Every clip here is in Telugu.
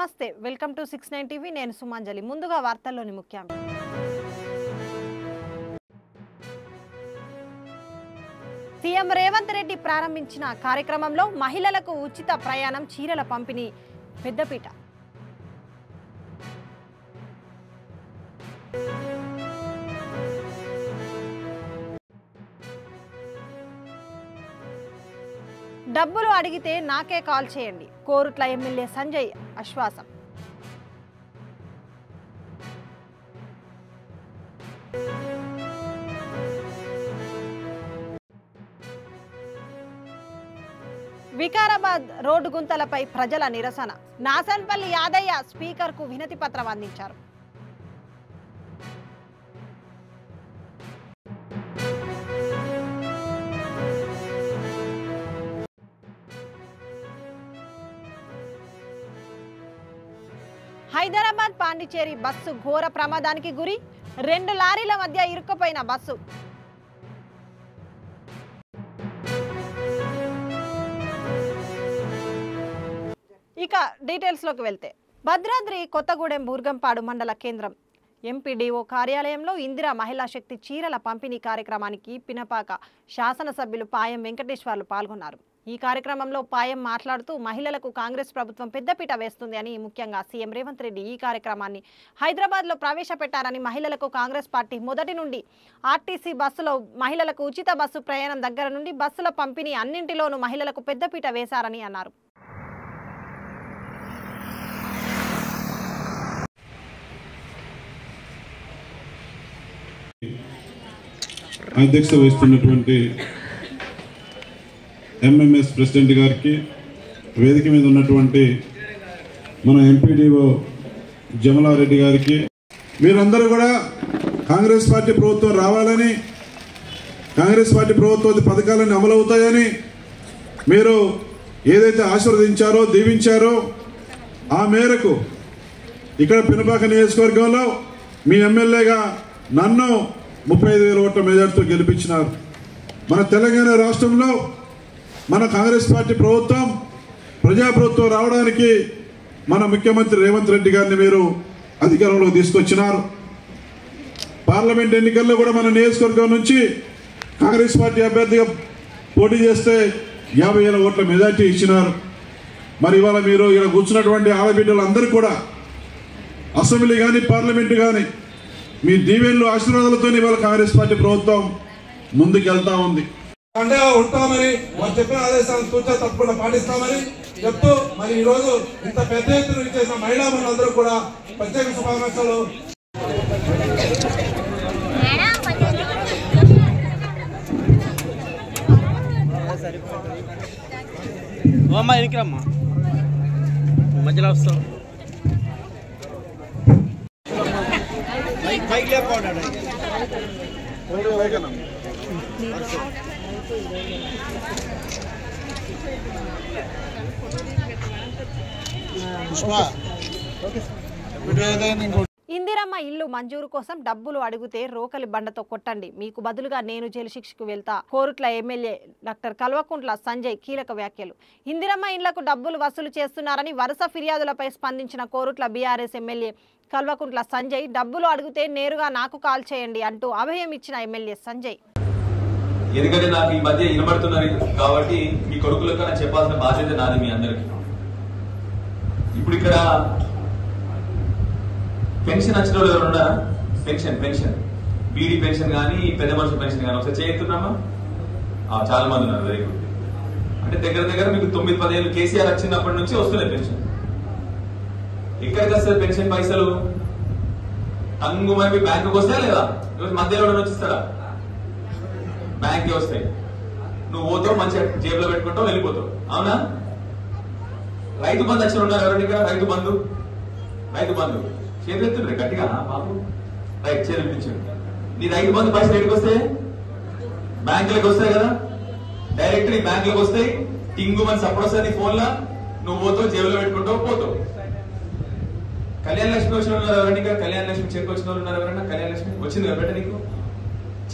నమస్తే వెల్కమ్ టు 69 టీవీ నేను సుమాంజలి ముందుగా వార్తల్లోని ముఖ్యాంశాలు సీఎం రేవంత్ రెడ్డి ప్రారంభించిన కార్యక్రమంలో మహిళలకు ఉచిత ప్రయాణం చీరల పంపిణీ పెద్దపీట డబ్బులు అడిగితే నాకే కాల్ చేయండి కోరుట్ల ఎమ్మెల్యే సంజయ్ ఆశ్వాసం వికారాబాద్ రోడ్డు గుంతలపై ప్రజల నిరసన నాసన్పల్లి యాదయ్య స్పీకర్కు వినతి పత్రం అందించారు హైదరాబాద్ పాండిచేరి బస్సు ఘోర ప్రమాదానికి గురి 2 లారీల మధ్య ఇరుక్కుపోయిన బస్సు ఇక డీటెయిల్స్ లోకి వెళ్తే భద్రాద్రి కొత్తగూడెం బూర్గంపాడు మండల కేంద్రం ఎంపీడీఓ కార్యాలయంలో ఇందిరా మహిళా శక్తి చీరల పంపిణీ కార్యక్రమానికి పినపాక శాసనసభ్యులు పాయం వెంకటేశ్వర్లు పాల్గొన్నారు ఈ కార్యక్రమంలో పాయం మాట్లాడుతూ మహిళలకు కాంగ్రెస్ ప్రభుత్వం పెద్దపీట వేస్తుంది అని ముఖ్యంగా సీఎం రేవంత్ రెడ్డి ఈ కార్యక్రమాన్ని హైదరాబాద్లో ప్రవేశపెట్టారని మహిళలకు కాంగ్రెస్ పార్టీ మొదటి నుండి ఆర్టీసీ బస్సులో మహిళలకు ఉచిత బస్సు ప్రయాణం దగ్గర నుండి బస్సుల పంపిణీ అన్నింటిలోనూ మహిళలకు పెద్దపీట వేశారని అన్నారు అధ్యక్షత వహిస్తున్నటువంటి ఎంఎంఎస్ ప్రెసిడెంట్ గారికి వేదిక మీద ఉన్నటువంటి మన ఎంపీడీఓ జమలారెడ్డి గారికి మీరందరూ కూడా కాంగ్రెస్ పార్టీ ప్రభుత్వం రావాలని కాంగ్రెస్ పార్టీ ప్రభుత్వం పథకాలన్నీ అమలవుతాయని మీరు ఏదైతే ఆశీర్వదించారో దీవించారో ఆ మేరకు ఇక్కడ పినపాక నియోజకవర్గంలో మీ ఎమ్మెల్యేగా నన్ను 35,000 ఓట్ల మెజార్టీతో గెలిపించినారు మన తెలంగాణ రాష్ట్రంలో మన కాంగ్రెస్ పార్టీ ప్రభుత్వం ప్రజాప్రభుత్వం రావడానికి మన ముఖ్యమంత్రి రేవంత్ రెడ్డి గారిని మీరు అధికారంలోకి తీసుకొచ్చినారు పార్లమెంట్ ఎన్నికల్లో కూడా మన నియోజకవర్గం నుంచి కాంగ్రెస్ పార్టీ అభ్యర్థిగా పోటీ చేస్తే 50,000 ఓట్ల మెజార్టీ ఇచ్చినారు మరి ఇవాళ మీరు ఇక్కడ కూర్చున్నటువంటి ఆడబిడ్డలు అందరూ కూడా అసెంబ్లీ కానీ పార్లమెంటు కానీ మీ దీవెనలు ఆశీర్వాదాలతో ఇవాళ కాంగ్రెస్ పార్టీ ప్రభుత్వం ముందుకెళ్తా ఉంది అండగా ఉంటామని వారు చెప్పిన ఆదేశాలను తూచా తప్పకుండా పాటిస్తామని చెప్తూ మరి ఈ రోజు ఇంత పెద్ద ఎత్తున చేసిన మహిళా మనులందరూ కూడా ప్రత్యేక శుభాకాంక్షలు మధ్యలో వస్తాం ఇందిరమ్మ ఇల్లు మంజూరు కోసం డబ్బులు అడిగితే రోకలి బండతో కొట్టండి మీకు బదులుగా నేను జైలు శిక్షకు వెళ్తా కోరుట్ల ఎమ్మెల్యే డాక్టర్ కల్వకుంట్ల సంజయ్ కీలక వ్యాఖ్యలు ఇందిరమ్మ ఇళ్లకు డబ్బులు వసూలు చేస్తున్నారని వరుస ఫిర్యాదులపై స్పందించిన కోరుట్ల బీఆర్ఎస్ ఎమ్మెల్యే కల్వకుంట్ల సంజయ్ డబ్బులు అడిగితే నేరుగా నాకు కాల్ చేయండి అంటూ అభయం ఇచ్చిన ఎమ్మెల్యే సంజయ్ ఎందుకంటే నాకు ఈ మధ్య వినబడుతున్నారు కాబట్టి మీ కొడుకులకు నాకు చెప్పాల్సిన బాధ్యత నాది మీ అందరికి ఇప్పుడు ఇక్కడ పెన్షన్ వచ్చిన వాళ్ళు ఎవరున్నా పెన్షన్ బీడీ పెన్షన్ కానీ పెద్ద మనుషుల పెన్షన్ కానీ ఒకసారి చేస్తున్నామా చాలా మంది ఉన్నారు వెరీ గుడ్ అంటే దగ్గర మీకు 9-10 ఏళ్ళు కేసీఆర్ వచ్చినప్పటి నుంచి వస్తున్నాయి పెన్షన్ ఎక్కడికి వస్తుంది పెన్షన్ పైసలు తంగు మరి బ్యాంకుకి వస్తాయా లేదా మధ్యలో వచ్చిస్తాడా బ్యాంక్కి వస్తాయి నువ్వు పోతావు మంచిగా జేబులో పెట్టుకుంటావు వెళ్ళిపోతావు అవునా రైతు బంధు వచ్చిన ఉన్నారు ఎవరికి రైతు బంధు చేతులు గట్టిగా బాబు రైట్ చేపించు నీ రైతు బంధు పైసలు ఎక్కడికి వస్తాయి బ్యాంకులకు వస్తాయి కదా డైరెక్ట్ నీ బ్యాంకులకు వస్తాయి టింగు మన సపోర్ట్ వస్తుంది నీ ఫోన్ లా నువ్వు పోతావు జేబులో పెట్టుకుంటావు పోతావు కళ్యాణ లక్ష్మి వచ్చిన వాళ్ళు ఎవరైనా కళ్యాణ లక్ష్మి చెక్ వచ్చిన వాళ్ళు ఉన్నారు ఎవరైనా కళ్యాణ లక్ష్మి వచ్చింది కదా బేట నీకు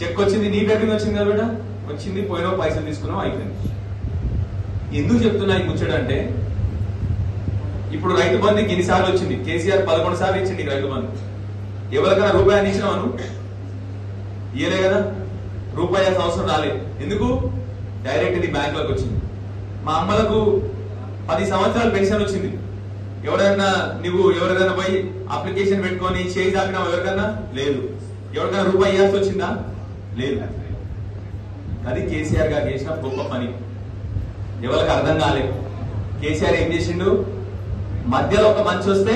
చెక్ వచ్చింది నీ దగ్గర వచ్చింది కదా బేట వచ్చింది పోయినావు పైసలు తీసుకున్నావు అయిపోయింది ఎందుకు చెప్తున్నా ఈ ముచ్చడంటే ఇప్పుడు రైతు బంధుకి ఎన్నిసార్లు వచ్చింది? కేసీఆర్ 11 సార్లు ఇచ్చింది రైతు బంధు. ఎవరికైనా రూపాయి ఇచ్చినావు నువ్వు? ఇయ్యలే కదా. రూపాయి అవసరం రాలేదు. ఎందుకు? డైరెక్ట్ నీ బ్యాంకులోకి వచ్చింది. మా అమ్మలకు 10 సంవత్సరాలు పెన్షన్ వచ్చింది. ఎవరైనా పోయి అప్లికేషన్ పెట్టుకొని చేయి తాకినా ఎవరికన్నా? లేదు. ఎవరికైనా రూపాయి ఇవ్వాల్సి వచ్చిందా? లేదు. అది కేసీఆర్ గారు చేసిన గొప్ప పని. ఎవరికి అర్థం కాలేదు. కేసీఆర్ ఏం చేసిండు? మధ్యలో ఒక మంచి వస్తే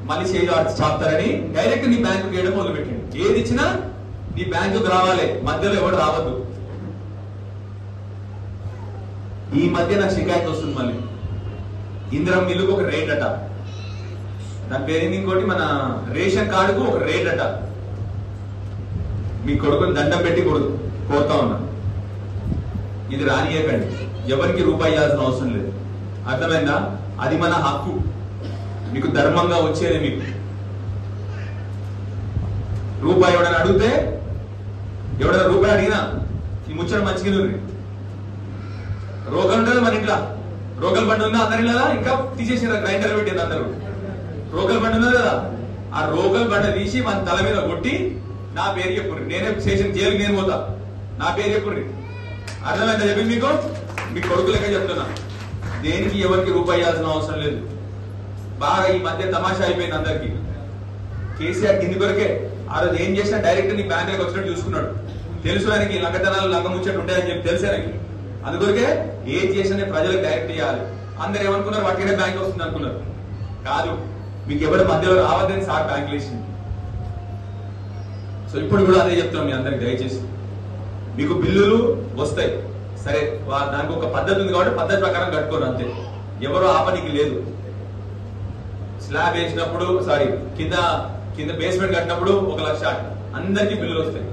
మళ్ళీ చేయి చాపుతారని డైరెక్ట్ నీ బ్యాంకు వేయడం మొదలుపెట్టిండు. ఏది ఇచ్చినా నీ బ్యాంకుకు రావాలి, మధ్యలో ఎవరు రావద్దు. ఈ మధ్య నాకు షికాయత్ వస్తుంది మళ్ళీ. ఇందిరం మిల్లుకు ఒక రేట్ అట, దాని పేరు ఇంకోటి మన రేషన్ కార్డుకు ఒక రేట్ అట. మీ కొడుకుని దండం పెట్టి కోరుతా ఉన్నా, ఇది రానియకండి. ఎవరికి రూపాయి ఇవ్వాల్సిన అవసరం లేదు. అర్థమైందా? అది మన హక్కు. మీకు ధర్మంగా వచ్చేది. మీకు రూపాయి ఎవడైనా అడిగితే, ఎవడైనా రూపాయి అడిగినా ఈ ముచ్చట మంచిగా రోగలు ఉంటుంది మన ఇంట్లో. రోగల బండి ఉందా అందరి కదా? ఇంకా తీసేసారు, గ్రైండర్ పెట్టేది అందరూ. రోగల బండి ఉన్నది కదా, ఆ రోగల బండి తీసి మన తల మీద కొట్టి నా పేరు చెప్పుర్రి. నేనే స్టేషన్ జైలుకి నేను పోతా, నా పేరు చెప్పుర్రి. అర్థమైందా? చెప్పి మీకు మీ కొడుకులకే చెప్తున్నా, దేనికి ఎవరికి రూపాయి ఇవ్వాల్సిన అవసరం లేదు. బాగా ఈ మధ్య తమాషా అయిపోయింది అందరికి. కేసీఆర్ కింది కొరకే ఆ రోజు ఏం చేసినా డైరెక్ట్ నీ బ్యాంకులకు వచ్చినట్టు చూసుకున్నాడు. తెలుసు ఆయనకి లంగతనాలు లంగముచ్చట్టు ఉంటాయని చెప్పి తెలుసు ఆయనకి. అందుకొరకే ఏం చేసినా ప్రజలకు డైరెక్ట్ చేయాలి. అందరు ఏమనుకున్నారు? వాటికే బ్యాంక్ వస్తుంది అనుకున్నారు. కాదు, మీకు ఎవరు మధ్యలో రావద్దని సార్ బ్యాంకులు వేసింది. సో ఇప్పుడు కూడా అదే చెప్తున్నాం మీ అందరికి. దయచేసి మీకు బిల్లులు వస్తాయి, సరే దానికి ఒక పద్ధతి ఉంది కాబట్టి పద్ధతి ప్రకారం కట్టుకోరు, అంతే. ఎవరు ఆపనికి లేదు. స్లాబ్ వేసినప్పుడు కింద బేస్మెంట్ కట్టినప్పుడు 1 లక్ష అందరికి బిల్లులు వస్తాయి.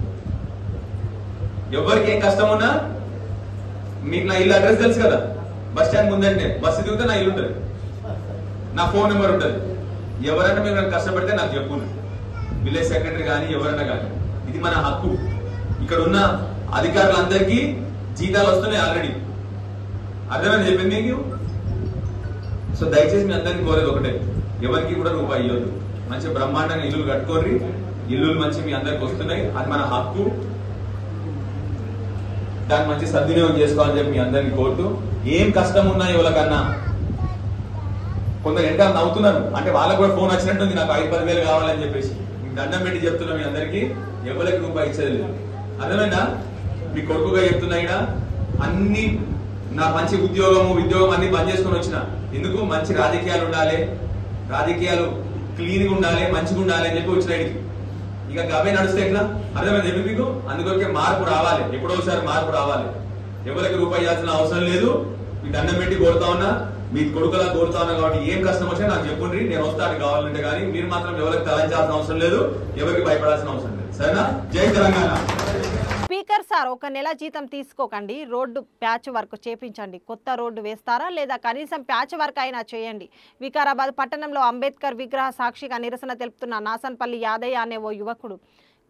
ఎవరికి ఏం కష్టం ఉన్నా మీకు నా ఇల్లు అడ్రస్ తెలుసు కదా, బస్ స్టాండ్ ముందంటే బస్సు దిగితే నా ఇల్లు ఉంటుంది, నా ఫోన్ నెంబర్ ఉంటుంది. ఎవరైనా మీరు నన్ను కష్టపడితే నాకు చెప్పు, విలేజ్ సెక్రటరీ కానీ ఎవరైనా కానీ. ఇది మన హక్కు. ఇక్కడ ఉన్న అధికారులందరికీ జీతాలు వస్తున్నాయి ఆల్రెడీ. అర్థమైంది చెప్పింది మీకు. సో దయచేసి మీ అందరినీ కోరేది ఒకటే, ఎవరికి కూడా రూపాయి ఇవ్వద్దు. మంచి బ్రహ్మాండంగా ఇల్లులు కట్టుకోర్రి. ఇల్లులు మంచి మీ అందరికి వస్తున్నాయి, అది మన హక్కు. దాన్ని మంచి సద్వినియోగం చేసుకోవాలని చెప్పి మీ అందరినీ కోరుతూ, ఏం కష్టం ఉన్నా ఎవరికన్నా. కొందరు ఎంట నవ్వుతున్నారు అంటే వాళ్ళకు కూడా ఫోన్ వచ్చినట్టుంది, నాకు 5-10 వేలు కావాలని చెప్పేసి. దండం పెట్టి చెప్తున్నా మీ అందరికి, ఎవరికి రూపాయి ఇచ్చేది లేదు. అర్థమైందా? మీ కొడుకుగా చెప్తున్నా, ఇక్కడ అన్ని నా మంచి ఉద్యోగం అన్ని బంద్ చేసుకుని వచ్చిన. ఎందుకు? మంచి రాజకీయాలు ఉండాలి, రాజకీయాలు క్లీన్గా ఉండాలి, మంచిగా ఉండాలి అని చెప్పి వచ్చిన ఇక్కడికి. ఇక అవే నడుస్తాయి ఇక్కడ. అర్థమైంది చెప్పి మీకు. అందుకొరకే మార్పు రావాలి, ఎప్పుడో ఒకసారి మార్పు రావాలి. ఎవరికి రూపాయి ఇవ్వాల్సిన అవసరం లేదు. మీ దండం పెట్టి కోరుతా ఉన్నా, మీ కొడుకులా కోరుతా ఉన్నా. కాబట్టి ఏం కష్టం వచ్చినా నాకు చెప్పుండ్రి, నేను వస్తాను కావాలంటే. కానీ మీరు మాత్రం ఎవరికి తలంచాల్సిన అవసరం లేదు, ఎవరికి భయపడాల్సిన అవసరం లేదు. సరేనా? జై తెలంగాణ. స్పీకర్ సార్, 1 నెల జీతం తీసుకోకండి, రోడ్డు ప్యాచ్ వర్క్ చేపించండి. కొత్త రోడ్డు వేస్తారా లేదా కనీసం ప్యాచ్ వర్క్ అయినా చేయండి. వికారాబాద్ పట్టణంలో అంబేద్కర్ విగ్రహ సాక్షిగా నిరసన తెలుపుతున్న నాసన్పల్లి యాదయ్య అనే ఓ యువకుడు.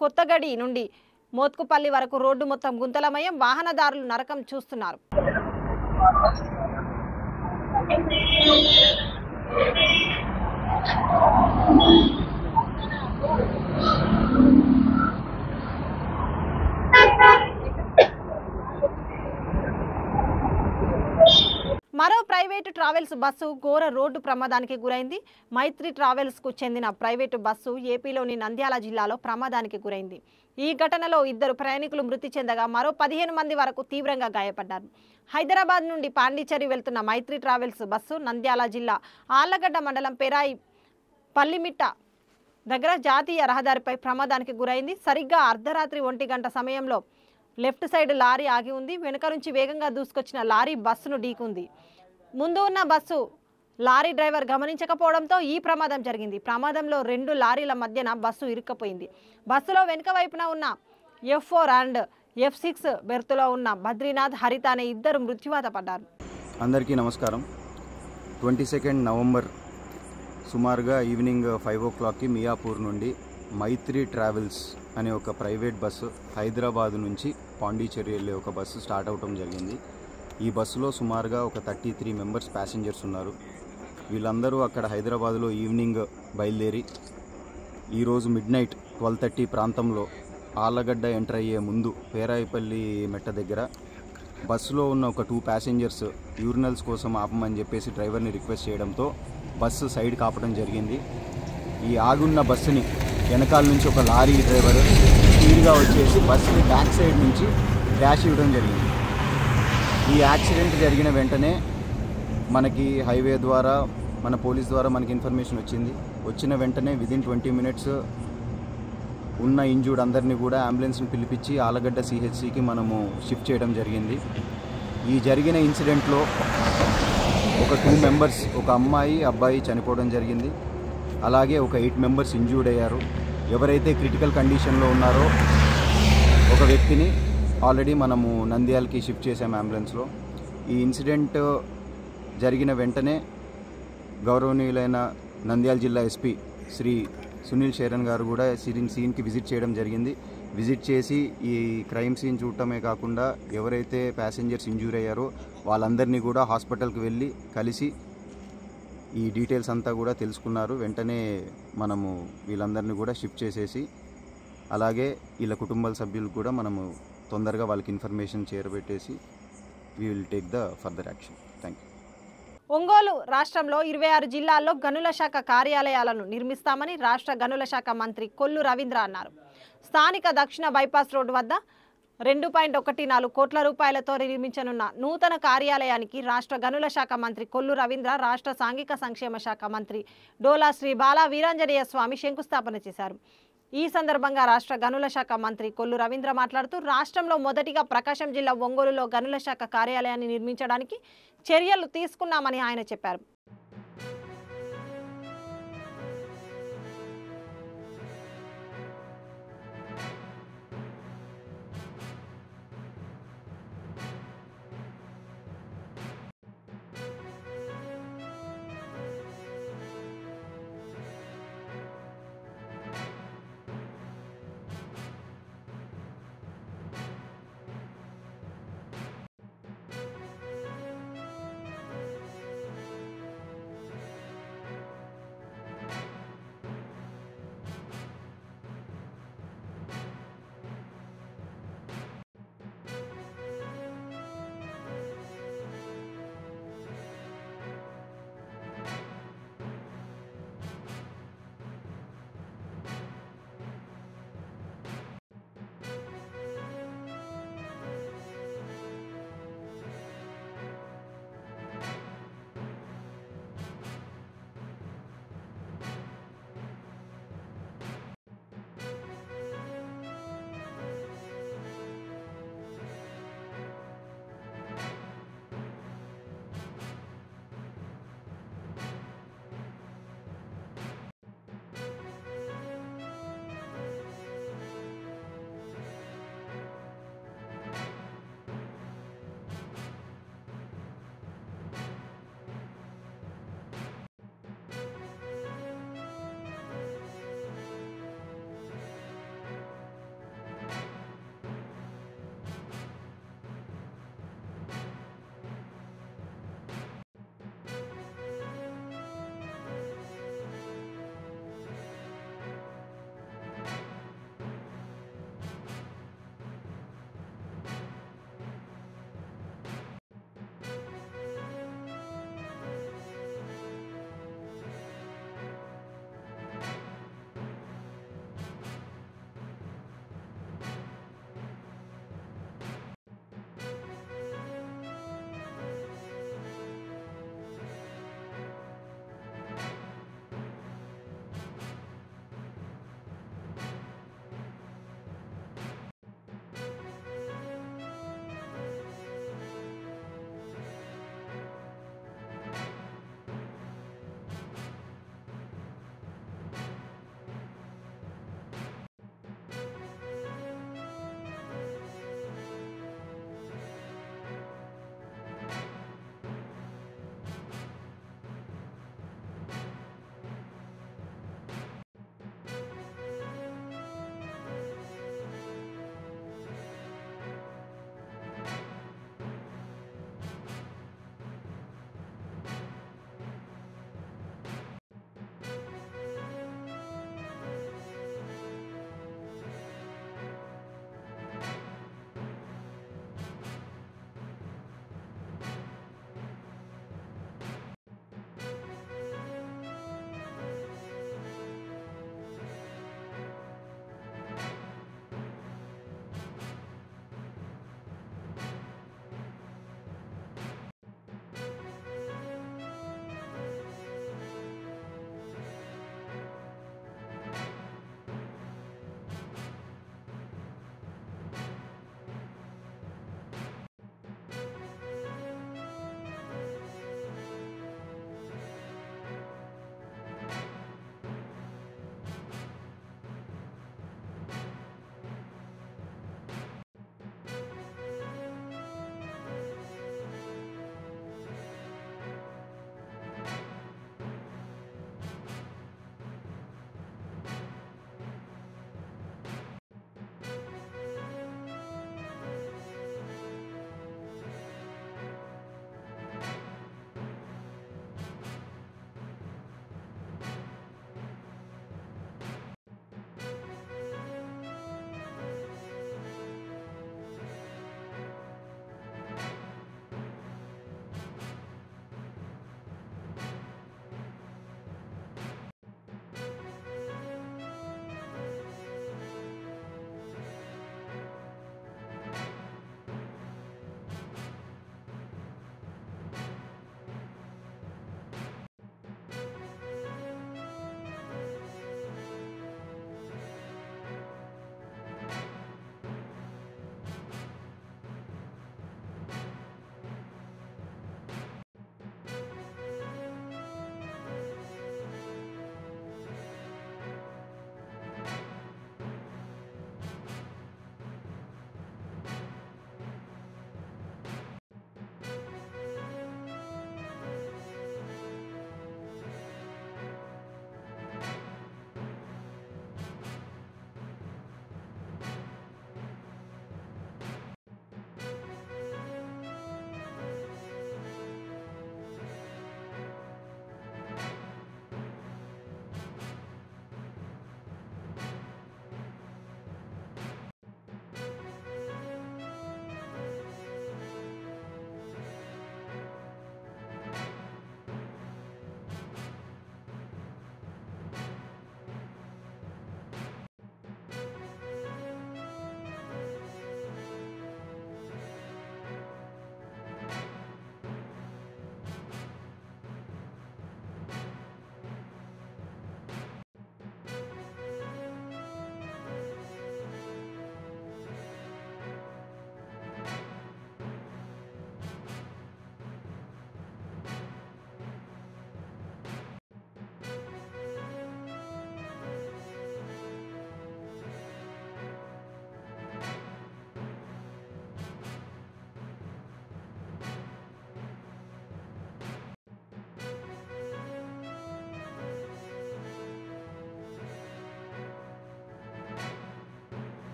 కొత్తగడి నుండి మోత్కుపల్లి వరకు రోడ్డు మొత్తం గుంతలమయం, వాహనదారులు నరకం చూస్తున్నారు. మరో ప్రైవేటు ట్రావెల్స్ బస్సు ఘోర రోడ్డు ప్రమాదానికి గురైంది. మైత్రి ట్రావెల్స్ కు చెందిన ప్రైవేటు బస్సు ఏపీలోని నంద్యాల జిల్లాలో ప్రమాదానికి గురైంది. ఈ ఘటనలో 2 ప్రయాణికులు మృతి చెందగా మరో 15 మంది వరకు తీవ్రంగా గాయపడ్డారు. హైదరాబాద్ నుండి పాండిచేరి వెళ్తున్న మైత్రి ట్రావెల్స్ బస్సు నంద్యాల జిల్లా ఆళ్లగడ్డ మండలం పెరాయి పల్లిమిట్ట దగ్గర జాతీయ రహదారిపై ప్రమాదానికి గురైంది. సరిగ్గా అర్ధరాత్రి 1 గంట సమయంలో లెఫ్ట్ సైడ్ లారీ ఆగి ఉంది. వెనుక నుంచి వేగంగా దూసుకొచ్చిన లారీ బస్సును ఢీకుంది. ముందు ఉన్న బస్సు లారీ డ్రైవర్ గమనించకపోవడంతో ఈ ప్రమాదం జరిగింది. ప్రమాదంలో 2 లారీల మధ్యన బస్సు ఇరుక్కపోయింది. బస్సులో వెనుక వైపున ఉన్న F4 అండ్ F6 బెర్తులో ఉన్న బద్రీనాథ్, హరిత అనే 2 మృత్యువాత పడ్డారు. అందరికీ నమస్కారం. 22 నవంబర్ సుమారుగా ఈవినింగ్ 5 o'clockకి మియాపూర్ నుండి మైత్రి ట్రావెల్స్ అనే ఒక ప్రైవేట్ బస్సు హైదరాబాద్ నుంచి పాండిచేరి వెళ్ళే ఒక బస్సు స్టార్ట్ అవటం జరిగింది. ఈ బస్సులో సుమారుగా ఒక 33 మెంబర్స్ ప్యాసింజర్స్ ఉన్నారు. వీళ్ళందరూ అక్కడ హైదరాబాద్లో ఈవినింగ్ బయలుదేరి ఈరోజు మిడ్నైట్ 12:30 ప్రాంతంలో ఆళ్ళగడ్డ ఎంటర్ అయ్యే ముందు పేరాయిపల్లి మెట్ట దగ్గర బస్సులో ఉన్న ఒక 2 ప్యాసింజర్స్ యూరినల్స్ కోసం ఆపమని చెప్పేసి డ్రైవర్ని రిక్వెస్ట్ చేయడంతో బస్సు సైడ్ కాపడం జరిగింది. ఈ ఆగున్న బస్సుని వెనకాల నుంచి ఒక లారీ డ్రైవర్ స్పీడ్గా వచ్చేసి బస్సుని బ్యాక్ సైడ్ నుంచి డాష్ ఇవ్వడం జరిగింది. ఈ యాక్సిడెంట్ జరిగిన వెంటనే మనకి హైవే ద్వారా మన పోలీస్ ద్వారా మనకి ఇన్ఫర్మేషన్ వచ్చిన వెంటనే విదిన్ 20 minutes ఉన్న ఇంజూర్డ్ అందరినీ కూడా అంబులెన్స్ని పిలిపించి ఆలగడ్డ సిహెచ్సికి మనము షిఫ్ట్ చేయడం జరిగింది. ఈ జరిగిన ఇన్సిడెంట్లో ఒక 2 members, ఒక అమ్మాయి అబ్బాయి చనిపోవడం జరిగింది. అలాగే ఒక 8 members ఇంజూర్డ్ అయ్యారు. ఎవరైతే క్రిటికల్ కండిషన్లో ఉన్నారో ఒక వ్యక్తిని ఆల్రెడీ మనము నంద్యాలకి షిఫ్ట్ చేసాము అంబులెన్స్లో. ఈ ఇన్సిడెంట్ జరిగిన వెంటనే గౌరవనీయులైన నంద్యాల జిల్లా ఎస్పీ శ్రీ సునీల్ శరణ్ గారు కూడా సీన్కి విజిట్ చేయడం జరిగింది. విజిట్ చేసి ఈ క్రైమ్ సీన్ చూడటమే కాకుండా ఎవరైతే ప్యాసింజర్స్ ఇంజూర్ అయ్యారో వాళ్ళందరినీ కూడా హాస్పిటల్కి వెళ్ళి కలిసి ఈ డీటెయిల్స్ అంతా కూడా తెలుసుకున్నారు. వెంటనే మనము వీళ్ళందరినీ కూడా షిఫ్ట్ చేసేసి అలాగే వీళ్ళ కుటుంబాల సభ్యులకు కూడా మనము తొందరగా వాళ్ళకి ఇన్ఫర్మేషన్ చేరబెట్టేసి we will take the further action. Thank యూ. ఒంగోలు రాష్ట్రంలో 26 జిల్లాల్లో గనుల శాఖ కార్యాలయాలను నిర్మిస్తామని రాష్ట్ర గనుల శాఖ మంత్రి కొల్లు రవీంద్ర అన్నారు. స్థానిక దక్షిణ బైపాస్ రోడ్డు వద్ద 2.14 కోట్ల రూపాయలతో నిర్మించనున్న నూతన కార్యాలయానికి రాష్ట్ర గనుల శాఖ మంత్రి కొల్లు రవీంద్ర, రాష్ట్ర సాంఘిక సంక్షేమ శాఖ మంత్రి డోలా శ్రీ బాలా వీరాంజనేయ స్వామి శంకుస్థాపన చేశారు. ఈ సందర్భంగా రాష్ట్ర గనుల శాఖ మంత్రి కొల్లు రవీంద్ర మాట్లాడుతూ రాష్ట్రంలో మొదటిగా ప్రకాశం జిల్లా ఒంగోలులో గనుల శాఖ కార్యాలయాన్ని నిర్మించడానికి చర్యలు తీసుకున్నామని ఆయన చెప్పారు.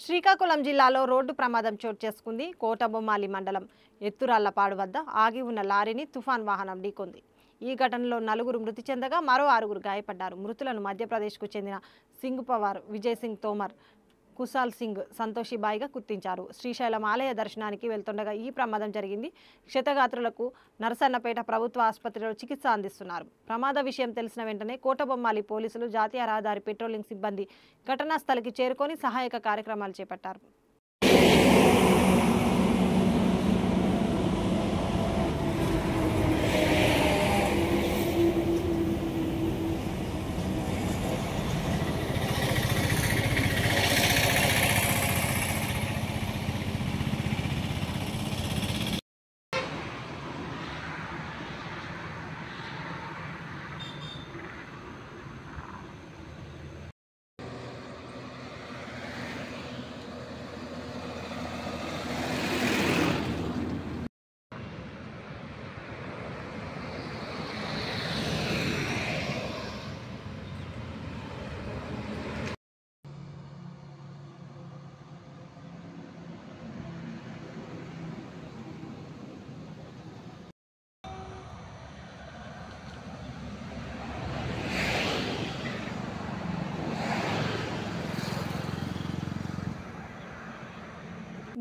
శ్రీకాకుళం జిల్లాలో రోడ్డు ప్రమాదం చోటు చేసుకుంది. కోటబొమ్మాలి మండలం ఎత్తురాళ్లపాడు వద్ద ఆగి ఉన్న లారీని తుఫాన్ వాహనం ఢీకొంది. ఈ ఘటనలో 4 మృతి చెందగా మరో 6 గాయపడ్డారు. మృతులను మధ్యప్రదేశ్కు చెందిన సింగ్ పవార్, విజయ్ సింగ్ తోమర్, కుశాల్ సింగ్, సంతోషిబాయిగా గుర్తించారు. శ్రీశైలం ఆలయ దర్శనానికి వెళ్తుండగా ఈ ప్రమాదం జరిగింది. క్షతగాత్రులకు నరసన్నపేట ప్రభుత్వ ఆసుపత్రిలో చికిత్స అందిస్తున్నారు. ప్రమాద విషయం తెలిసిన వెంటనే కోటబొమ్మాలి పోలీసులు, జాతీయ రహదారి పెట్రోలింగ్ సిబ్బంది ఘటనా స్థలికి చేరుకొని సహాయక కార్యక్రమాలు చేపట్టారు.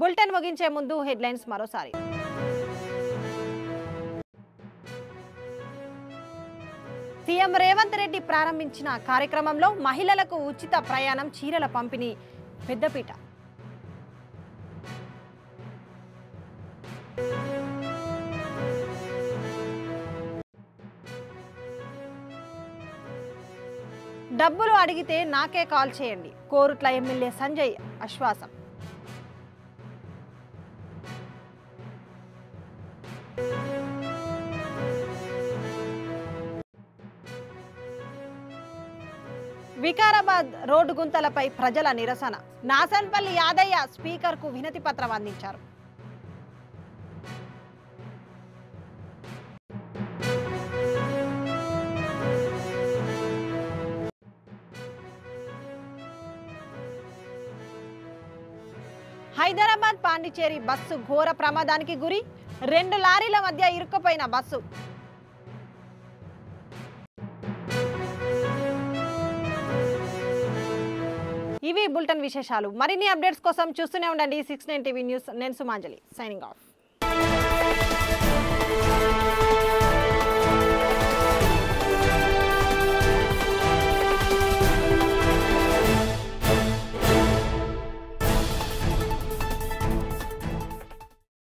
బులెటిన్ ముగించే ముందు హెడ్లైన్స్ మరోసారి. సీఎం రేవంత్ రెడ్డి ప్రారంభించిన కార్యక్రమంలో మహిళలకు ఉచిత ప్రయాణం, చీరల పంపిణీ పెద్దపీట. డబ్బులు అడిగితే నాకే కాల్ చేయండి, కోరుట్ల ఎమ్మెల్యే సంజయ్ ఆశ్వాసం. వికారాబాద్ రోడ్డు గుంతలపై ప్రజల నిరసన. నాసన్పల్లి యాదయ్య స్పీకర్కు వినతి పత్రం అందించారు. హైదరాబాద్ పాండిచేరి బస్సు ఘోర ప్రమాదానికి గురి. 2 లారీల మధ్య ఇరుక్కుపోయిన బస్సు. ఇవి బులెటిన్ విశేషాలు. మరిన్ని అప్డేట్స్ కోసం చూస్తూనే ఉండండి 69 టీవీ న్యూస్. నేను సుమాంజలి, సైనింగ్ ఆఫ్.